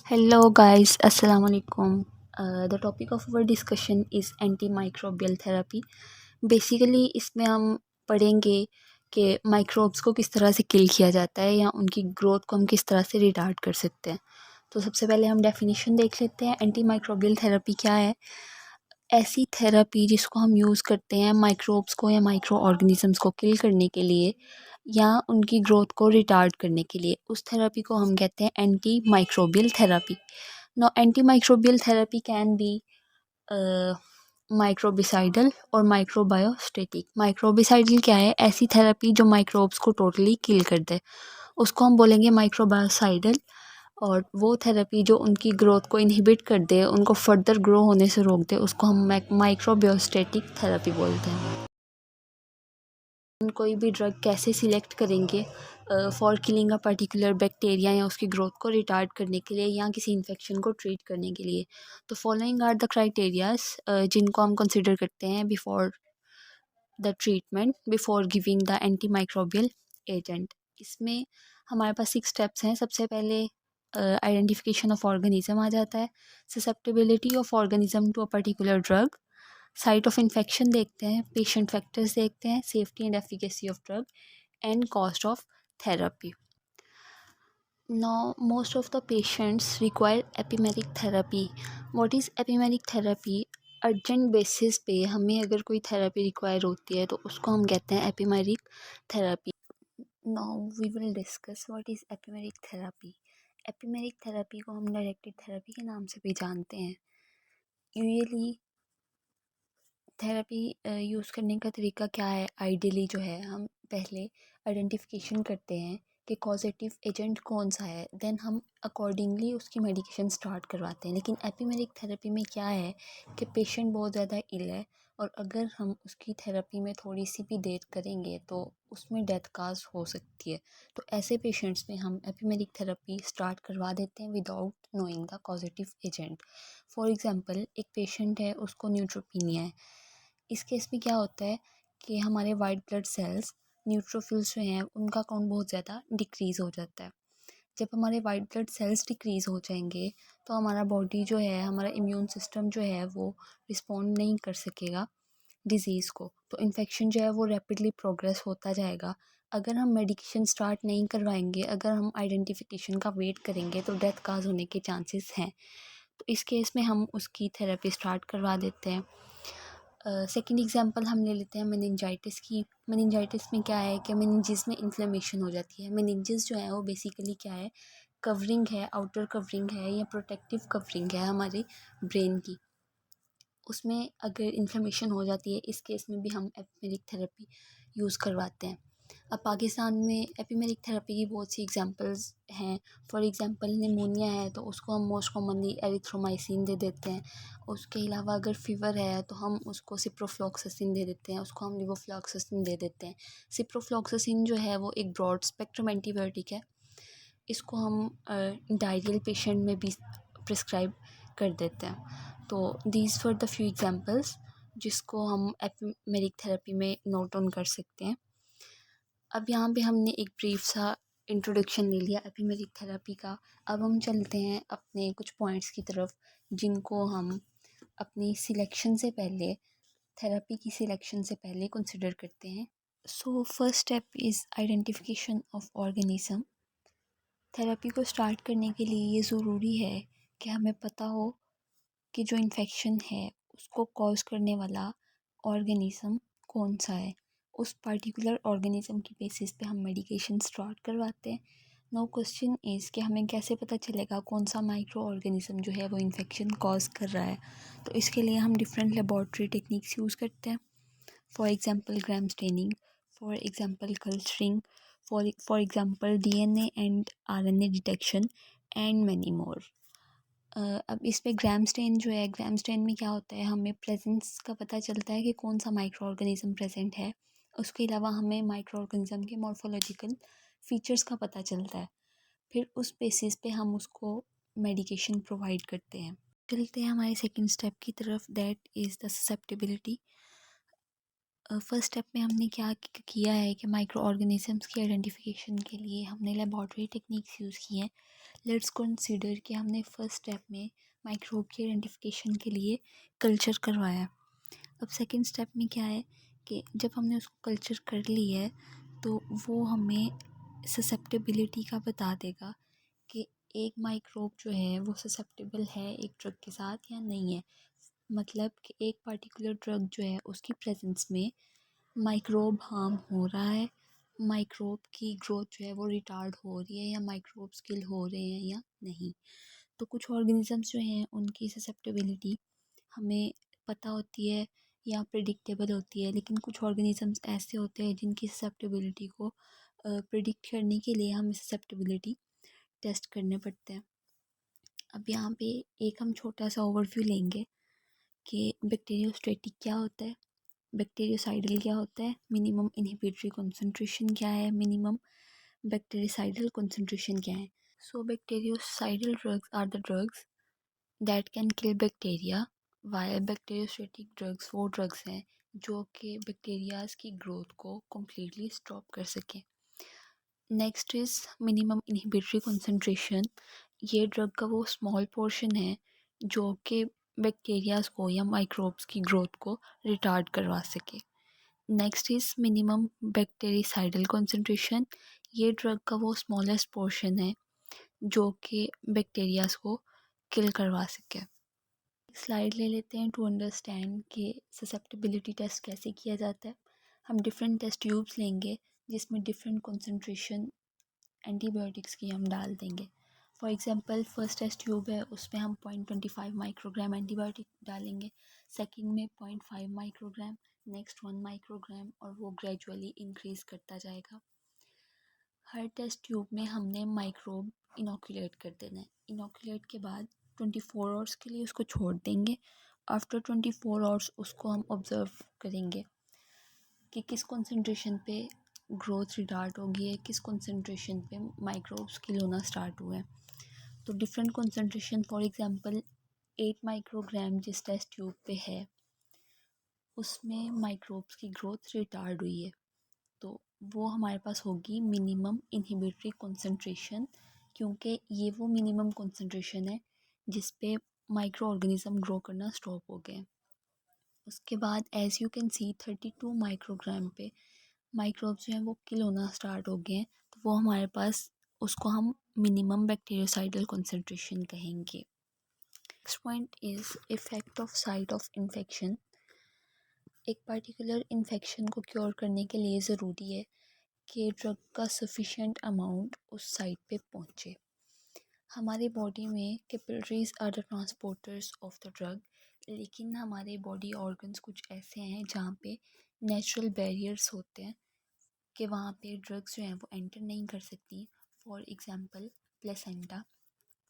Hello guys, Assalamu alaikum. The topic of our discussion is antimicrobial therapy. Basically इसमें हम पढ़ेंगे कि microbes को किस तरह से किल किया जाता है या उनकी ग्रोथ को हम किस तरह से रिटार्ड कर सकते हैं। तो सबसे पहले हम डेफिनेशन देख लेते हैं। एंटीमाइक्रोबियल थेरेपी क्या है? ऐसी थेरेपी जिसको हम यूज़ करते हैं माइक्रोब्स को या माइक्रो ऑर्गेनिजम्स को किल करने के लिए या उनकी ग्रोथ को रिटार्ड करने के लिए, उस थेरेपी को हम कहते हैं anti microbial therapy. Now, antimicrobial therapy can be माइक्रोबिसाइडल और माइक्रोबायोस्टेटिक। माइक्रोबिसाइडल क्या है? ऐसी थेरेपी जो माइक्रोब्स को टोटली किल कर दे, उसको हम बोलेंगे माइक्रोबायोसाइडल। और वो थेरेपी जो उनकी ग्रोथ को इनहिबिट कर दे, उनको फर्दर ग्रो होने से रोक दे, उसको हम माइक्रोबायोस्टेटिक थेरेपी बोलते हैं। कोई भी ड्रग कैसे सिलेक्ट करेंगे for killing a particular bacteria या उसकी ग्रोथ को रिटार्ड करने के लिए या किसी इन्फेक्शन को ट्रीट करने के लिए? तो फॉलोइंग आर द क्राइटेरियाज जिनको हम कंसिडर करते हैं before the treatment, before giving the anti microbial agent. इसमें हमारे पास 6 स्टेप्स हैं। सबसे पहले आइडेंटिफिकेशन ऑफ ऑर्गेनिज्म आ जाता है, susceptibility of organism to a particular drug, site of infection देखते हैं, पेशेंट फैक्टर्स देखते हैं, safety and efficacy of drug and cost of therapy. Now, most of the patients require epimetic therapy. What is epimetic therapy? Urgent basis पे हमें अगर कोई therapy require होती है तो उसको हम कहते हैं empiric therapy. Now we will discuss what is empiric therapy. Empiric therapy को हम डायरेक्टेड थेरेपी के नाम से भी जानते हैं। यूजुअली थेरेपी यूज़ करने का तरीका क्या है? आइडियली जो है, हम पहले आइडेंटिफिकेशन करते हैं कि कॉजेटिव एजेंट कौन सा है, देन हम अकॉर्डिंगली उसकी मेडिकेशन स्टार्ट करवाते हैं। लेकिन एपिमेरिक थेरेपी में क्या है कि पेशेंट बहुत ज़्यादा इल है और अगर हम उसकी थेरेपी में थोड़ी सी भी देर करेंगे तो उसमें डेथ काज हो सकती है। तो ऐसे पेशेंट्स में हम एपिमेरिक थेरेपी स्टार्ट करवा देते हैं without knowing the causative agent. For example, एक पेशेंट है, उसको न्यूट्रोपीनिया है। इस केस में क्या होता है कि हमारे वाइट ब्लड सेल्स, न्यूट्रोफिल्स जो हैं, उनका काउंट बहुत ज़्यादा डिक्रीज़ हो जाता है। जब हमारे वाइट ब्लड सेल्स डिक्रीज़ हो जाएंगे तो हमारा बॉडी जो है, हमारा इम्यून सिस्टम जो है वो रिस्पॉन्ड नहीं कर सकेगा डिज़ीज़ को। तो इन्फेक्शन जो है वो रैपिडली प्रोग्रेस होता जाएगा। अगर हम मेडिकेशन स्टार्ट नहीं करवाएंगे, अगर हम आइडेंटिफिकेशन का वेट करेंगे तो डेथ काज होने के चांसेस हैं। तो इस केस में हम उसकी थेरेपी स्टार्ट करवा देते हैं। सेकंड एग्जांपल हम ले लेते हैं मेनिंजाइटिस की। मेनिंजाइटिस में क्या है कि मेनिंजेस में इन्फ्लेमेशन हो जाती है। मेनिंजेस जो है वो बेसिकली क्या है? कवरिंग है, आउटर कवरिंग है या प्रोटेक्टिव कवरिंग है हमारे ब्रेन की। उसमें अगर इन्फ्लेमेशन हो जाती है, इस केस में भी हम एपिमेरिक थेरेपी यूज़ करवाते हैं। अब पाकिस्तान में एपिमेरिक थेरेपी की बहुत सी एग्जांपल्स हैं। फॉर एग्जांपल, निमोनिया है तो उसको हम मोस्ट कॉमनली एरिथ्रोमाइसिन दे देते हैं। उसके अलावा अगर फ़ीवर है तो हम उसको सिप्रोफ्लॉक्सासिन दे देते हैं, उसको हम लिवोफ्लॉक्सासिन दे देते हैं। सिप्रोफ्लॉक्सासिन जो है वो एक ब्रॉड स्पेक्ट्रम एंटीबायोटिक है। इसको हम डायरियल पेशेंट में भी प्रिस्क्राइब कर देते हैं। तो these for the few examples जिसको हम एपिमेरिक थेरेपी में नोट ऑन कर सकते हैं। अब यहाँ पे हमने एक ब्रीफ सा इंट्रोडक्शन ले लिया एपिमेरिक थेरेपी का। अब हम चलते हैं अपने कुछ पॉइंट्स की तरफ जिनको हम अपनी सिलेक्शन से पहले, थेरेपी की सिलेक्शन से पहले कंसिडर करते हैं। So first step is identification of organism. Therapy को स्टार्ट करने के लिए ये ज़रूरी है कि हमें पता हो कि जो इन्फेक्शन है उसको कॉज करने वाला ऑर्गेनिज्म कौन सा है। उस पर्टिकुलर ऑर्गेनिज्म की बेसिस पे हम मेडिकेशन स्टार्ट करवाते हैं। नो क्वेश्चन इज़ कि हमें कैसे पता चलेगा कौन सा माइक्रो ऑर्गेनिज्म जो है वो इन्फेक्शन कॉज कर रहा है। तो इसके लिए हम डिफरेंट लेबॉर्ट्री टेक्निक्स यूज़ करते हैं। For example gram staining, for example culturing, for example DNA and RNA detection and many more. अब इस पे ग्राम स्टेन जो है, ग्राम स्टेन में क्या होता है, हमें प्रेजेंस का पता चलता है कि कौन सा माइक्रो ऑर्गेनिज्म प्रेजेंट है। उसके अलावा हमें माइक्रो ऑर्गेनिज्म के मॉर्फोलॉजिकल फीचर्स का पता चलता है। फिर उस बेसिस पे हम उसको मेडिकेशन प्रोवाइड करते हैं। चलते हैं हमारे सेकंड स्टेप की तरफ, that is the susceptibility. First step में हमने क्या किया है कि माइक्रो ऑर्गेनिजम्स की आइडेंटिफिकेशन के लिए हमने लेबॉर्ट्री टेक्निक्स यूज़ की हैं। लेट्स कंसीडर कि हमने फर्स्ट स्टेप में माइक्रोब की आइडेंटिफिकेशन के लिए कल्चर करवाया। अब सेकंड स्टेप में क्या है कि जब हमने उसको कल्चर कर ली है तो वो हमें ससेप्टेबिलिटी का बता देगा कि एक माइक्रोब जो है वो ससेप्टेबल है एक ड्रग के साथ या नहीं है। मतलब कि एक पर्टिकुलर ड्रग जो है उसकी प्रेजेंस में माइक्रोब हार्म हो रहा है, माइक्रोब की ग्रोथ जो है वो रिटार्ड हो रही है या माइक्रोब्स किल हो रहे हैं या नहीं। तो कुछ ऑर्गेनिजम्स जो हैं उनकी ससेप्टेबिलिटी हमें पता होती है या प्रिडिक्टेबल होती है, लेकिन कुछ ऑर्गेनिजम्स ऐसे होते हैं जिनकी ससेप्टेबिलिटी को प्रिडिक्ट करने के लिए हमें ससेप्टेबिलिटी टेस्ट करने पड़ते हैं। अब यहाँ पे एक हम छोटा सा ओवरव्यू लेंगे कि बैक्टीरियोस्टैटिक क्या होता है, बैक्टीरियोसाइडल क्या होता है, मिनिमम इनहिबिटरी कंसंट्रेशन क्या है, मिनिमम बैक्टीरियोसाइडल कंसंट्रेशन क्या है। So bactericidal drugs are the drugs that can kill bacteria, while bacteriostatic drugs वो ड्रग्स हैं जो कि बैक्टीरियाज की ग्रोथ को कम्प्लीटली स्टॉप कर सकें। Next is minimum inhibitory concentration. ये ड्रग का वो स्मॉल पोर्शन है जो कि बैक्टीरियाज को या माइक्रोब्स की ग्रोथ को रिटार्ड करवा सके। Next is minimum bactericidal concentration. ये ड्रग का वो स्मॉलेस्ट पोर्शन है जो कि बैक्टीरियाज को किल करवा सके। स्लाइड ले लेते हैं टू अंडरस्टैंड कि ससेप्टेबिलिटी टेस्ट कैसे किया जाता है। हम डिफरेंट टेस्ट ट्यूब्स लेंगे जिसमें डिफरेंट कंसंट्रेशन एंटीबायोटिक्स की हम डाल देंगे। For example first test tube है उसमें हम 0.25 माइक्रोग्राम एंटीबायोटिक डालेंगे, सेकंड में 0.5 माइक्रोग्राम, नेक्स्ट 1 माइक्रोग्राम और वो ग्रेजुअली इंक्रीज़ करता जाएगा। हर टेस्ट ट्यूब में हमने माइक्रोब इनोकुलेट कर देना है। इनोकुलेट के बाद 24 आवर्स के लिए उसको छोड़ देंगे। आफ्टर 24 आवर्स उसको हम ऑब्ज़र्व करेंगे कि किस कंसंट्रेशन पे ग्रोथ रिटार्ट हो गई है, किस कंसंट्रेशन पे माइक्रोब्स किल होना स्टार्ट हुए हैं। तो different concentration for example 8 microgram जिस टेस्ट ट्यूब पे है उसमें माइक्रोब्स की ग्रोथ रिटार्ड हुई है, तो वो हमारे पास होगी मिनिमम इनहिबिटरी कंसंट्रेशन, क्योंकि ये वो मिनिमम कंसंट्रेशन है जिस पे माइक्रो ऑर्गेनिज्म ग्रो करना स्टॉप हो गए। उसके बाद as you can see 32 microgram पे माइक्रोब्स जो हैं वो किल होना स्टार्ट हो गए हैं, तो वो हमारे पास उसको हम मिनिमम बैक्टीरियोसाइडल कंसंट्रेशन कहेंगे। Next point is effect of site of infection. एक पर्टिकुलर इन्फेक्शन को क्योर करने के लिए ज़रूरी है कि ड्रग का सफिशेंट अमाउंट उस साइट पे पहुँचे। हमारे बॉडी में capillaries are the transporters of the drug, लेकिन हमारे बॉडी ऑर्गन्स कुछ ऐसे हैं जहाँ पे नेचुरल बैरियर्स होते हैं कि वहाँ पे ड्रग्स जो हैं वो एंटर नहीं कर सकती। For example placenta,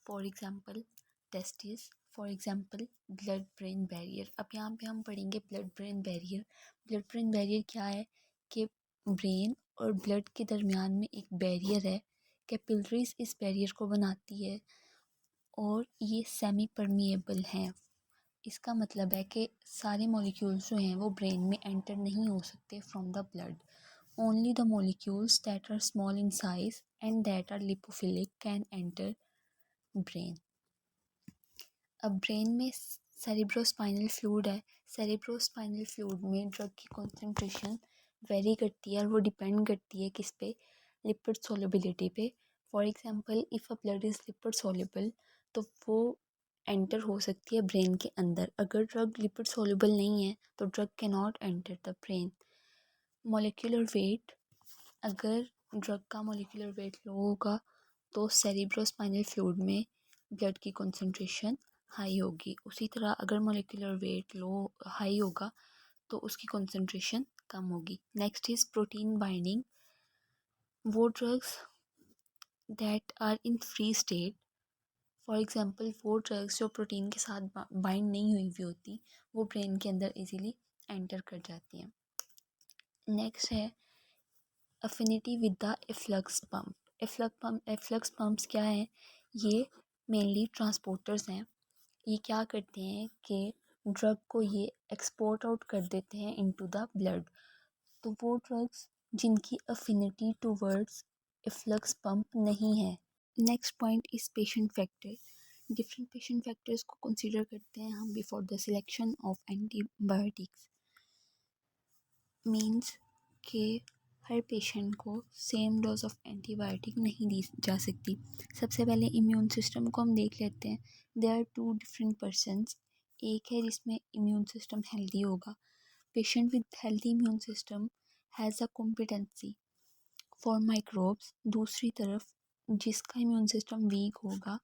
for example testis, for example blood brain barrier. अब यहाँ पे हम पढ़ेंगे blood brain barrier. Blood brain barrier क्या है कि ब्रेन और ब्लड के दरमियान में एक बैरियर है, कैपिलरीज इस बैरियर को बनाती है और ये सेमी परमिएबल हैं। इसका मतलब है कि सारे मॉलिक्यूल्स जो हैं वो ब्रेन में एंटर नहीं हो सकते from the blood. Only the molecules that are small in size and that are lipophilic can enter brain. अब ब्रेन में सेरिब्रोस्पाइनल फ्लूइड है। सेरिब्रोस्पाइनल फ्लूइड में ड्रग की कॉन्सेंट्रेशन वेरी करती है और वो डिपेंड करती है किस पे, लिपिड सोलिबिलिटी पे। For example if a blood is lipid soluble तो वो एंटर हो सकती है ब्रेन के अंदर। अगर ड्रग लिपिड सोल्युबल नहीं है तो drug can not enter the brain. Molecular weight, अगर ड्रग का मॉलिक्यूलर वेट लो होगा तो सेरिब्रोस्पाइनल फ्लूइड में ब्लड की कंसंट्रेशन हाई होगी। उसी तरह अगर मॉलिक्यूलर वेट लो हाई होगा तो उसकी कंसंट्रेशन कम होगी। Next is protein binding. वो drugs that are in free state, for example वो ड्रग्स जो प्रोटीन के साथ बाइंड नहीं हुई हुई होती वो ब्रेन के अंदर इजीली एंटर कर जाती हैं। नेक्स्ट है affinity with the efflux pump. Efflux pumps क्या हैं? ये मेनली ट्रांसपोर्टर्स हैं। ये क्या करते हैं कि ड्रग को ये एक्सपोर्ट आउट कर देते हैं इनटू द ब्लड। तो वो ड्रग्स जिनकी अफिनिटी टूवर्ड्स इफ्लक्स पंप नहीं है। Next point is patient factor. Different patient factors को कंसीडर करते हैं हम before the selection of antibiotics. Means कि हर पेशेंट को सेम डोज ऑफ एंटीबायोटिक नहीं दी जा सकती। सबसे पहले इम्यून सिस्टम को हम देख लेते हैं। They are two different persons. एक है जिसमें इम्यून सिस्टम हेल्दी होगा। Patient with healthy immune system has a competency for microbes. दूसरी तरफ जिसका इम्यून सिस्टम वीक होगा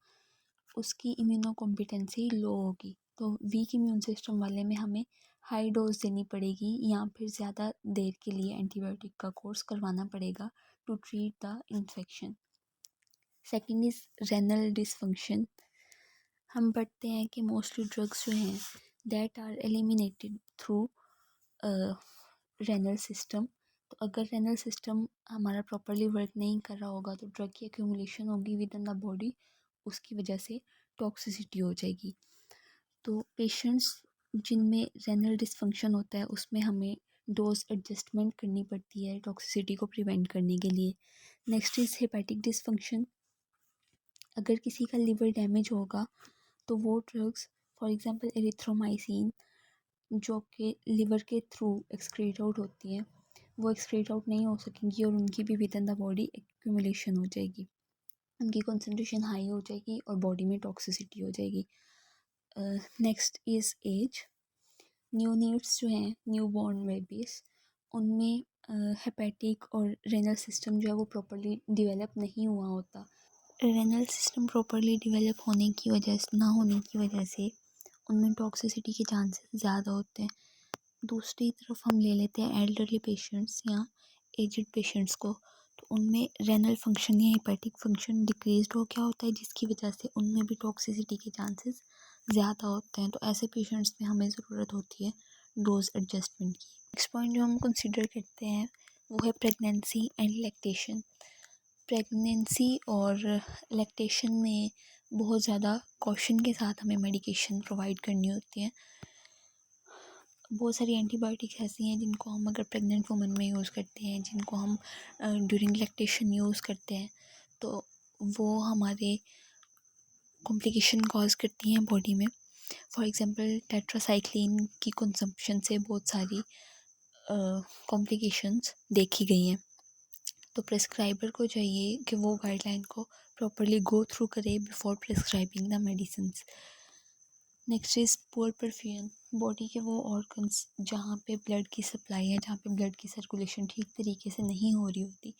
उसकी इम्यूनो कॉम्पिटेंसी लो होगी। तो वीक इम्यून सिस्टम वाले में हमें हाई डोज देनी पड़ेगी या फिर ज़्यादा देर के लिए एंटीबायोटिक का कोर्स करवाना पड़ेगा to treat the infection. Second is renal dysfunction. हम पढ़ते हैं कि मोस्टली ड्रग्स जो हैं that are eliminated through renal system. तो अगर रेनल सिस्टम हमारा प्रॉपरली वर्क नहीं कर रहा होगा तो ड्रग की एक्यूमुलेशन होगी विद इन द बॉडी, उसकी वजह से टॉक्सिसिटी हो जाएगी। तो पेशेंट्स जिनमें रेनल डिसफंक्शन होता है उसमें हमें डोज एडजस्टमेंट करनी पड़ती है टॉक्सिसिटी को प्रिवेंट करने के लिए। Next is hepatic dysfunction. अगर किसी का लिवर डैमेज होगा तो वो ड्रग्स फॉर एग्जांपल एरिथ्रोमाइसिन जो कि लिवर के थ्रू एक्सक्रीट आउट होती हैं वो एक्सक्रीट आउट नहीं हो सकेंगी और उनकी भी with in the body accumulation हो जाएगी, उनकी कंसंट्रेशन हाई हो जाएगी और बॉडी में टॉक्सिसिटी हो जाएगी। Next is as. न्यूनेट्स जो हैं न्यू बॉर्न बेबीज़ उनमें हेपेटिक और रेनल सिस्टम जो है वो प्रॉपरली डेवलप नहीं हुआ होता। रेनल सिस्टम प्रॉपरली डेवलप होने की वजह से ना होने की वजह से उनमें टॉक्सिसिटी के चांसेस ज़्यादा होते हैं। दूसरी तरफ हम ले लेते हैं एल्डरली पेशेंट्स या एजड पेशेंट्स को, तो उनमें रेनल फंक्शन या हेपेटिक फंक्शन डिक्रीज़ हो गया होता है जिसकी वजह से उनमें भी टॉक्सिसिटी के चांसेस ज़्यादा होते हैं। तो ऐसे पेशेंट्स में हमें ज़रूरत होती है डोज एडजस्टमेंट की। नेक्स्ट पॉइंट जो हम कंसिडर करते हैं वो है प्रेगनेंसी एंड लैक्टेशन। प्रेगनेंसी और लैक्टेशन में बहुत ज़्यादा कॉशन के साथ हमें मेडिकेशन प्रोवाइड करनी होती है। बहुत सारी एंटीबायोटिक्स ऐसी हैं जिनको हम अगर प्रेग्नेंट वुमन में यूज़ करते हैं, जिनको हम ड्यूरिंग लैक्टेशन यूज़ करते हैं तो वो हमारे कॉम्प्लिकेशन कॉज करती हैं बॉडी में। फॉर एग्जांपल टेट्रासाइक्लिन की कंजम्पशन से बहुत सारी कॉम्प्लिकेशंस देखी गई हैं। तो प्रेस्क्राइबर को चाहिए कि वो गाइडलाइन को प्रॉपरली गो थ्रू करे before prescribing the medicines. Next is poor perfusion. Body के वो ऑर्गन्स जहाँ पे ब्लड की सप्लाई है, जहाँ पे ब्लड की सर्कुलेशन ठीक तरीके से नहीं हो रही होती,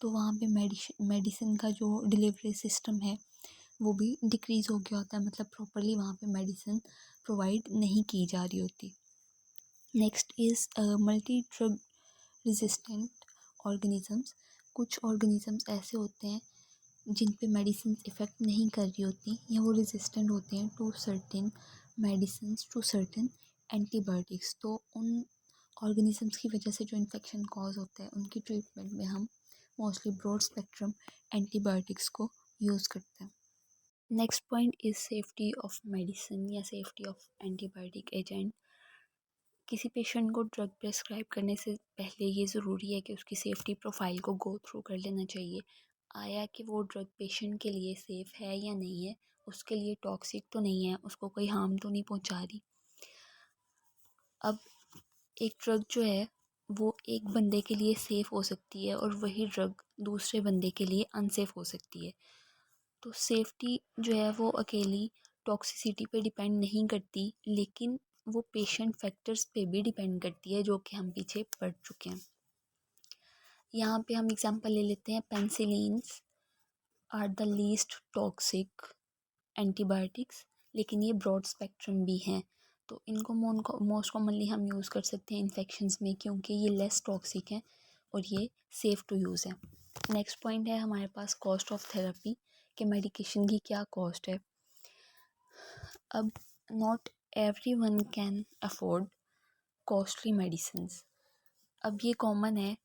तो वहाँ पे मेडिसिन का जो डिलीवरी सिस्टम है वो भी डिक्रीज़ हो गया होता है, मतलब प्रॉपरली वहाँ पे मेडिसिन प्रोवाइड नहीं की जा रही होती। Next is multi drug resistant organisms. कुछ ऑर्गेनिजम्स ऐसे होते हैं जिन पे मेडिसिन इफ़ेक्ट नहीं कर रही होती या वो रेजिस्टेंट होते हैं to certain medicine, to certain antibiotics. तो उन ऑर्गेनिजम्स की वजह से जो इन्फेक्शन कॉज होता है उनकी ट्रीटमेंट में हम मोस्टली ब्रॉड स्पेक्ट्रम एंटीबायोटिक्स को यूज़ करते हैं। Next point is safety of medicine या सेफ्टी ऑफ एंटीबायोटिक एजेंट। किसी पेशेंट को ड्रग प्रेस्क्राइब करने से पहले ये ज़रूरी है कि उसकी सेफ्टी प्रोफाइल को गो थ्रू कर लेना चाहिए। आया कि वो ड्रग पेशेंट के लिए सेफ़ है या नहीं है, उसके लिए टॉक्सिक तो नहीं है, उसको कोई हार्म तो नहीं पहुंचा रही। अब एक ड्रग जो है वो एक बंदे के लिए सेफ़ हो सकती है और वही ड्रग दूसरे बंदे के लिए अनसेफ़ हो सकती है। तो सेफ्टी जो है वो अकेली टॉक्सिसिटी पे डिपेंड नहीं करती, लेकिन वो पेशेंट फैक्टर्स पे भी डिपेंड करती है जो कि हम पीछे पढ़ चुके हैं। यहाँ पे हम एग्जांपल ले लेते हैं, penicillins are the least toxic antibiotics, लेकिन ये ब्रॉड स्पेक्ट्रम भी हैं। तो इनको मोस्ट कॉमनली हम यूज़ कर सकते हैं इन्फेक्शंस में क्योंकि ये लेस टॉक्सिक हैं और ये सेफ़ टू यूज़ है। नेक्स्ट पॉइंट है हमारे पास कॉस्ट ऑफ थेरेपी, कि मेडिकेशन की क्या कॉस्ट है। अब not every one can afford costly medicines. अब ये कॉमन है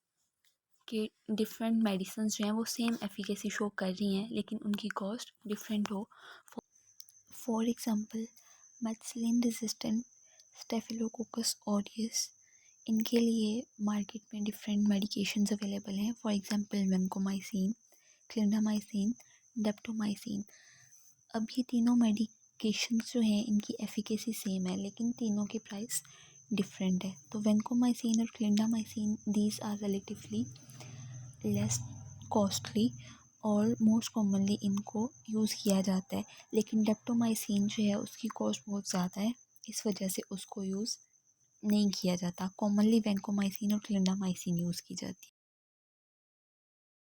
कि डिफरेंट मेडिसिन्स जो हैं वो सेम एफिकेसी शो कर रही हैं लेकिन उनकी कॉस्ट डिफरेंट हो। For example methicillin resistant staphylococcus aureus इनके लिए मार्केट में डिफरेंट मेडिकेशंस अवेलेबल हैं। For example vancomycin, clindamycin, daptomycin. अब ये तीनों मेडिकेशंस जो हैं इनकी एफिकेसी सेम है, लेकिन तीनों के प्राइस डिफरेंट है। तो वैंकोमाइसिन और clindamycin these are relatively less costly और मोस्ट कॉमनली इनको यूज़ किया जाता है। लेकिन डेप्टोमाइसिन जो है उसकी कॉस्ट बहुत ज़्यादा है, इस वजह से उसको यूज़ नहीं किया जाता। कॉमनली वैंकोमाइसिन और क्लिंडामाइसिन यूज़ की जाती है।